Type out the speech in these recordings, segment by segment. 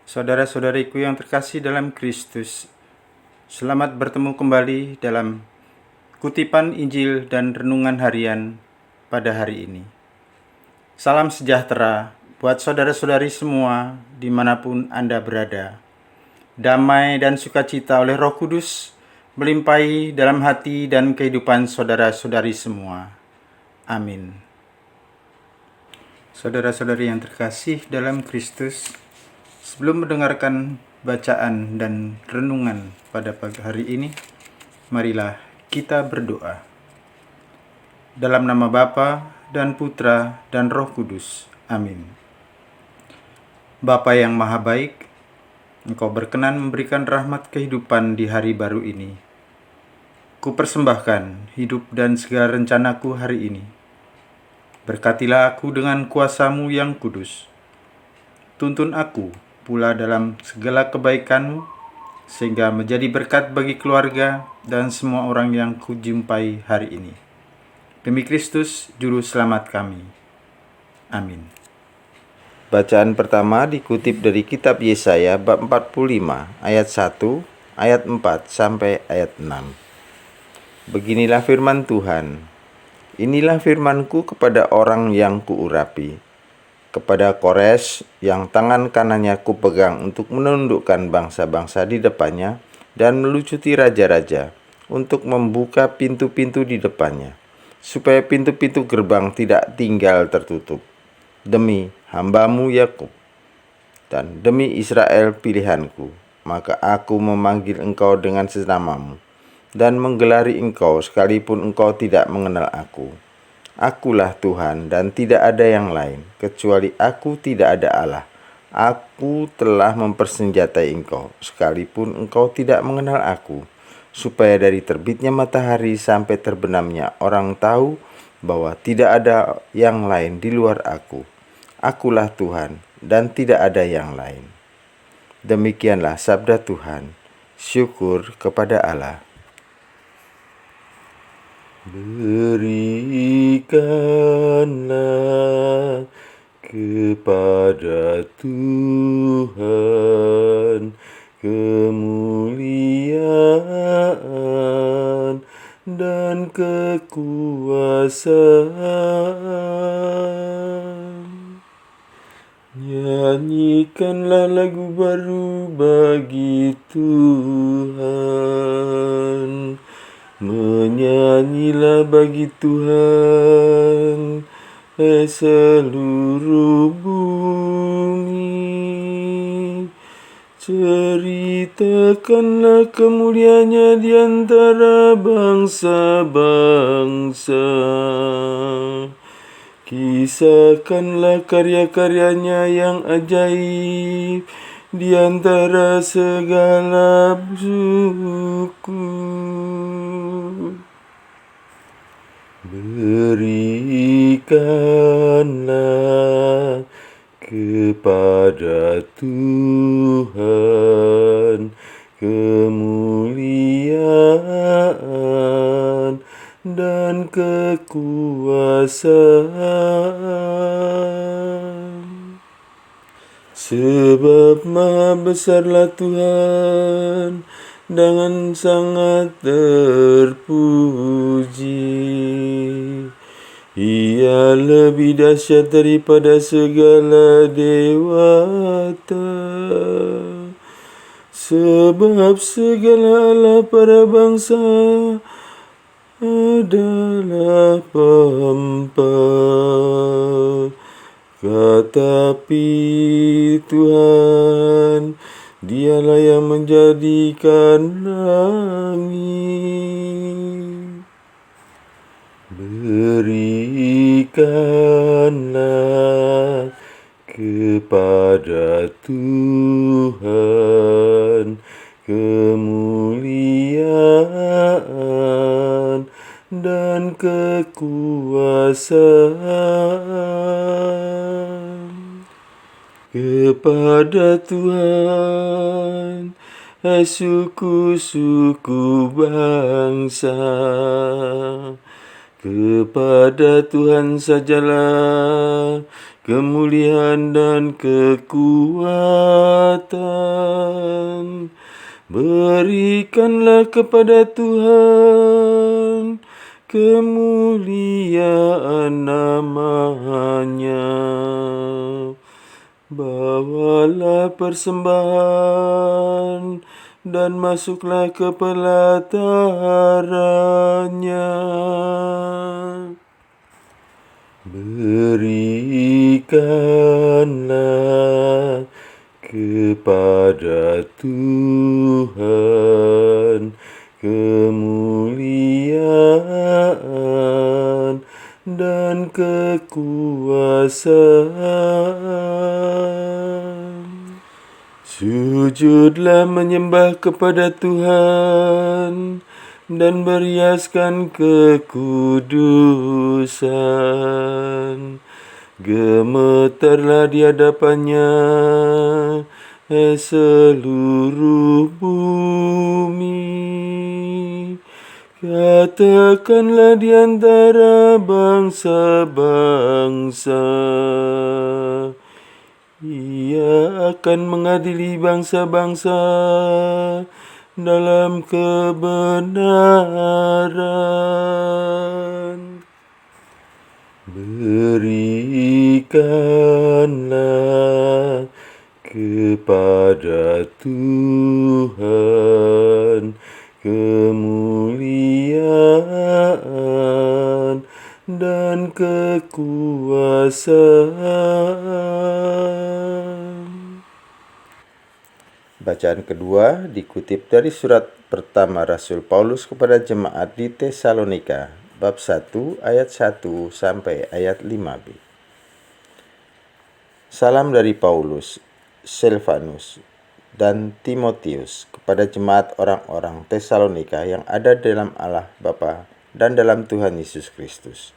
Saudara-saudariku yang terkasih dalam Kristus, selamat bertemu kembali dalam kutipan Injil dan renungan harian pada hari ini. Salam sejahtera buat saudara-saudari semua dimanapun Anda berada. Damai dan sukacita oleh Roh Kudus melimpahi dalam hati dan kehidupan saudara-saudari semua. Amin. Saudara-saudari yang terkasih dalam Kristus, sebelum mendengarkan bacaan dan renungan pada pagi hari ini, marilah kita berdoa. Dalam nama Bapa dan Putra dan Roh Kudus. Amin. Bapa yang Maha Baik, Engkau berkenan memberikan rahmat kehidupan di hari baru ini. Kupersembahkan hidup dan segala rencanaku hari ini. Berkatilah aku dengan kuasa-Mu yang kudus. Tuntun aku pula dalam segala kebaikan-Mu, sehingga menjadi berkat bagi keluarga dan semua orang yang kujumpai hari ini. Demi Kristus, Juru Selamat kami. Amin. Bacaan pertama dikutip dari kitab Yesaya bab 45, ayat 1, ayat 4 sampai ayat 6. Beginilah firman Tuhan. Inilah firman-Ku kepada orang yang kuurapi, kepada Kores yang tangan kanannya kupegang untuk menundukkan bangsa-bangsa di depannya dan melucuti raja-raja, untuk membuka pintu-pintu di depannya, supaya pintu-pintu gerbang tidak tinggal tertutup, demi hamba-Mu Yakub dan demi Israel pilihanku. Maka aku memanggil engkau dengan senamamu dan menggelari engkau sekalipun engkau tidak mengenal aku. Akulah Tuhan dan tidak ada yang lain, kecuali aku tidak ada Allah. Aku telah mempersenjatai engkau, sekalipun engkau tidak mengenal aku, supaya dari terbitnya matahari sampai terbenamnya orang tahu bahwa tidak ada yang lain di luar aku. Akulah Tuhan dan tidak ada yang lain. Demikianlah sabda Tuhan. Syukur kepada Allah. Berikanlah kepada Tuhan kemuliaan dan kekuasaan. Nyanyikanlah lagu baru bagi Tuhan. Menyanyilah bagi Tuhan, seluruh bumi. Ceritakanlah kemuliaannya di antara bangsa-bangsa. Kisahkanlah karya-karyanya yang ajaib di antara segala suku. Berikanlah kepada Tuhan kemuliaan dan kekuasaan. Sebab maha besarlah Tuhan, dengan sangat terpuji. Ia lebih dahsyat daripada segala dewata. Sebab segala Allah para bangsa adalah pempat. Tetapi Tuhan, Dialah yang menjadikan langit. Berikanlah kepada Tuhan kemuliaan dan kekuasaan. Kepada Tuhan, suku-suku bangsa. Kepada Tuhan sajalah kemuliaan dan kekuatan. Berikanlah kepada Tuhan kemuliaan nama-Nya. Bawalah persembahan dan masuklah ke pelatarannya. Berikanlah kepada Tuhan kemuliaan dan kekuasaan. Sujudlah menyembah kepada Tuhan dan berhiaskan kekudusan. Gemetarlah di hadapannya seluruh bumi. Katakanlah di antara bangsa-bangsa, Ia akan mengadili bangsa-bangsa dalam kebenaran. Berikanlah kepada Tuhan kemuliaan dan kekuasaan. Bacaan kedua dikutip dari surat pertama Rasul Paulus kepada jemaat di Tesalonika, bab 1 ayat 1 sampai ayat 5b. Salam dari Paulus, Silvanus, dan Timotius kepada jemaat orang-orang Tesalonika yang ada dalam Allah Bapa dan dalam Tuhan Yesus Kristus.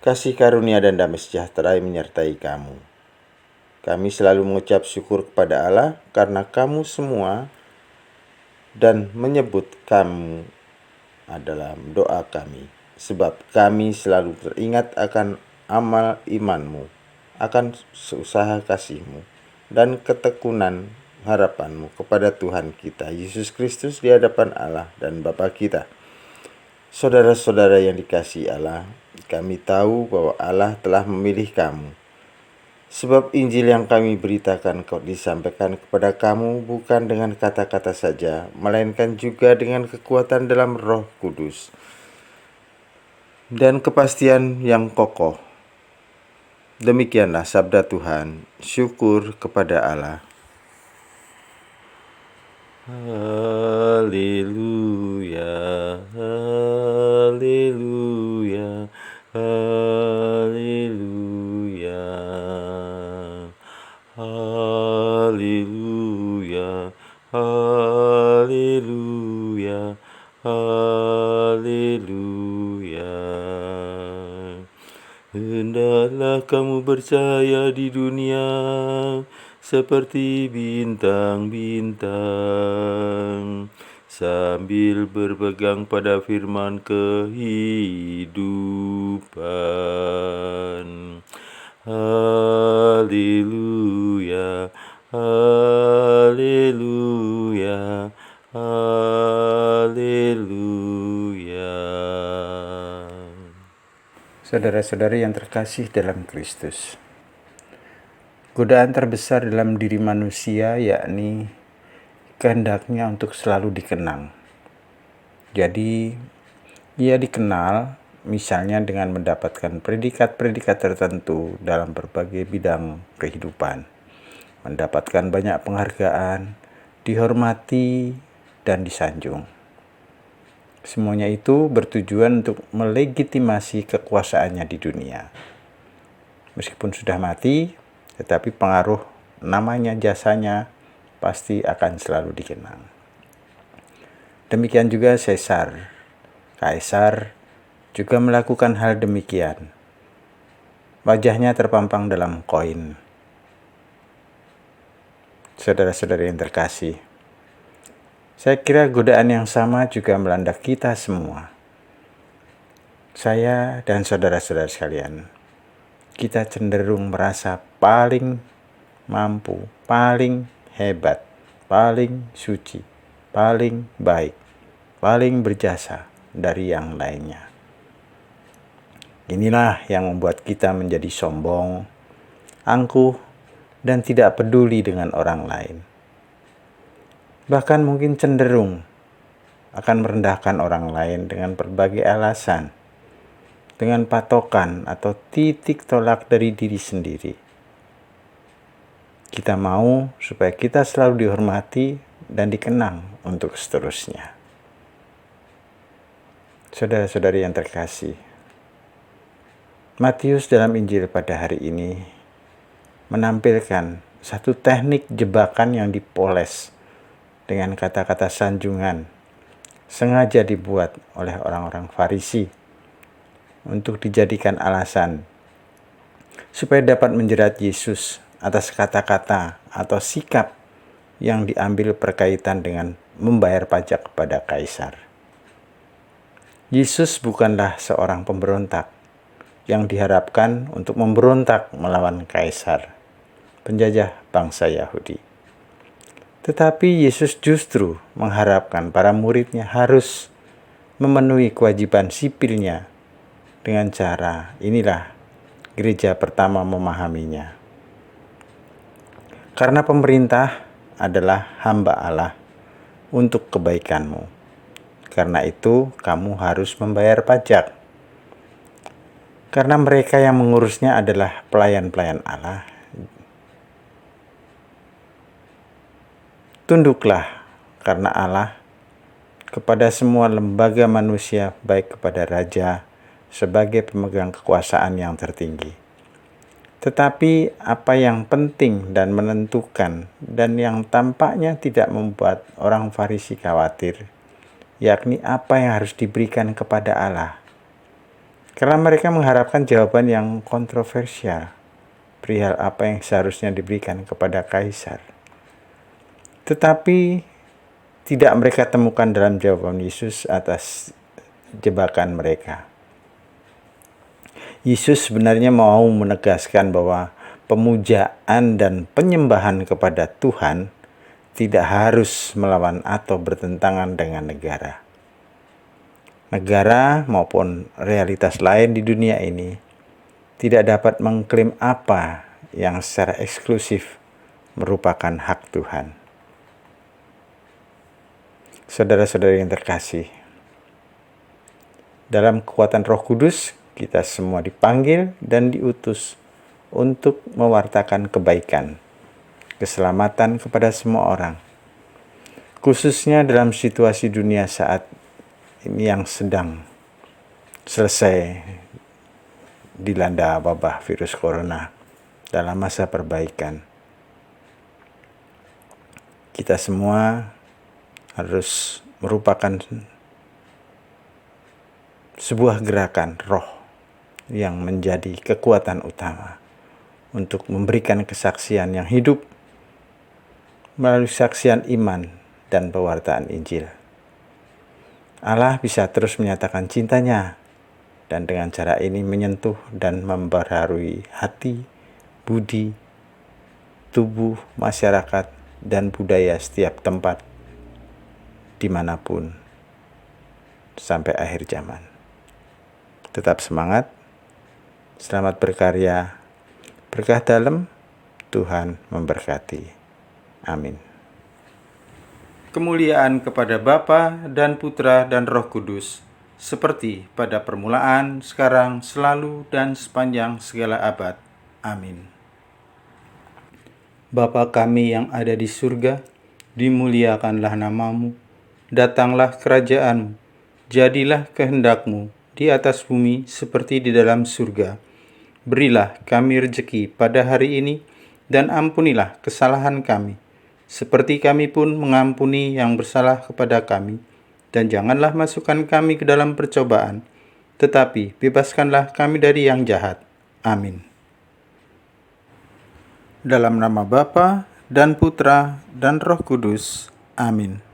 Kasih karunia dan damai sejahtera yang menyertai kamu. Kami selalu mengucap syukur kepada Allah karena kamu semua dan menyebut kamu dalam doa kami, sebab kami selalu teringat akan amal imanmu, akan seusaha kasihmu, dan ketekunan harapanmu kepada Tuhan kita Yesus Kristus di hadapan Allah dan Bapa kita. Saudara-saudara yang dikasihi Allah, kami tahu bahwa Allah telah memilih kamu. Sebab Injil yang kami beritakan disampaikan kepada kamu bukan dengan kata-kata saja, melainkan juga dengan kekuatan dalam Roh Kudus dan kepastian yang kokoh. Demikianlah sabda Tuhan. Syukur kepada Allah. Haleluya, haleluya, haleluya, haleluya, haleluya, haleluya. Hendaklah kamu bercahaya di dunia seperti bintang-bintang, sambil berpegang pada firman kehidupan. Haleluya, haleluya, haleluya. Saudara-saudari yang terkasih dalam Kristus, godaan terbesar dalam diri manusia yakni kehendaknya untuk selalu dikenang. Jadi, ia dikenal misalnya dengan mendapatkan predikat-predikat tertentu dalam berbagai bidang kehidupan, mendapatkan banyak penghargaan, dihormati, dan disanjung. Semuanya itu bertujuan untuk melegitimasi kekuasaannya di dunia. Meskipun sudah mati, tetapi pengaruh namanya, jasanya pasti akan selalu dikenang. Demikian juga Kaisar juga melakukan hal demikian. Wajahnya terpampang dalam koin. Saudara-saudari yang terkasih, saya kira godaan yang sama juga melanda kita semua. Saya dan saudara-saudara sekalian, kita cenderung merasa paling mampu, paling hebat, paling suci, paling baik, paling berjasa dari yang lainnya. Inilah yang membuat kita menjadi sombong, angkuh, dan tidak peduli dengan orang lain. Bahkan mungkin cenderung akan merendahkan orang lain dengan berbagai alasan, dengan patokan atau titik tolak dari diri sendiri. Kita mau supaya kita selalu dihormati dan dikenang untuk seterusnya. Saudara-saudari yang terkasih, Matius dalam Injil pada hari ini menampilkan satu teknik jebakan yang dipoles dengan kata-kata sanjungan, sengaja dibuat oleh orang-orang Farisi untuk dijadikan alasan supaya dapat menjerat Yesus atas kata-kata atau sikap yang diambil berkaitan dengan membayar pajak kepada kaisar. Yesus bukanlah seorang pemberontak yang diharapkan untuk memberontak melawan kaisar, penjajah bangsa Yahudi. Tetapi Yesus justru mengharapkan para muridnya harus memenuhi kewajiban sipilnya dengan cara inilah gereja pertama memahaminya. Karena pemerintah adalah hamba Allah untuk kebaikanmu. Karena itu kamu harus membayar pajak. Karena mereka yang mengurusnya adalah pelayan-pelayan Allah. Tunduklah karena Allah kepada semua lembaga manusia, baik kepada raja sebagai pemegang kekuasaan yang tertinggi. Tetapi apa yang penting dan menentukan dan yang tampaknya tidak membuat orang Farisi khawatir, yakni apa yang harus diberikan kepada Allah. Karena mereka mengharapkan jawaban yang kontroversial perihal apa yang seharusnya diberikan kepada kaisar. Tetapi tidak mereka temukan dalam jawaban Yesus atas jebakan mereka. Yesus sebenarnya mau menegaskan bahwa pemujaan dan penyembahan kepada Tuhan tidak harus melawan atau bertentangan dengan negara. Negara maupun realitas lain di dunia ini tidak dapat mengklaim apa yang secara eksklusif merupakan hak Tuhan. Saudara-saudari yang terkasih, dalam kekuatan Roh Kudus, kita semua dipanggil dan diutus untuk mewartakan kebaikan, keselamatan kepada semua orang, khususnya dalam situasi dunia saat ini yang sedang selesai dilanda wabah virus corona dalam masa perbaikan. Kita semua harus merupakan sebuah gerakan roh yang menjadi kekuatan utama untuk memberikan kesaksian yang hidup melalui saksian iman dan pewartaan Injil. Allah bisa terus menyatakan cintanya dan dengan cara ini menyentuh dan memperbarui hati, budi, tubuh, masyarakat, dan budaya setiap tempat dimanapun sampai akhir zaman. Tetap semangat, selamat berkarya, berkah dalam, Tuhan memberkati. Amin. Kemuliaan kepada Bapa dan Putra dan Roh Kudus, seperti pada permulaan, sekarang, selalu, dan sepanjang segala abad. Amin. Bapa kami yang ada di surga, dimuliakanlah namamu, datanglah kerajaan-Mu, jadilah kehendak-Mu di atas bumi seperti di dalam surga. Berilah kami rejeki pada hari ini, dan ampunilah kesalahan kami, seperti kami pun mengampuni yang bersalah kepada kami. Dan janganlah masukkan kami ke dalam percobaan, tetapi bebaskanlah kami dari yang jahat. Amin. Dalam nama Bapa dan Putra dan Roh Kudus. Amin.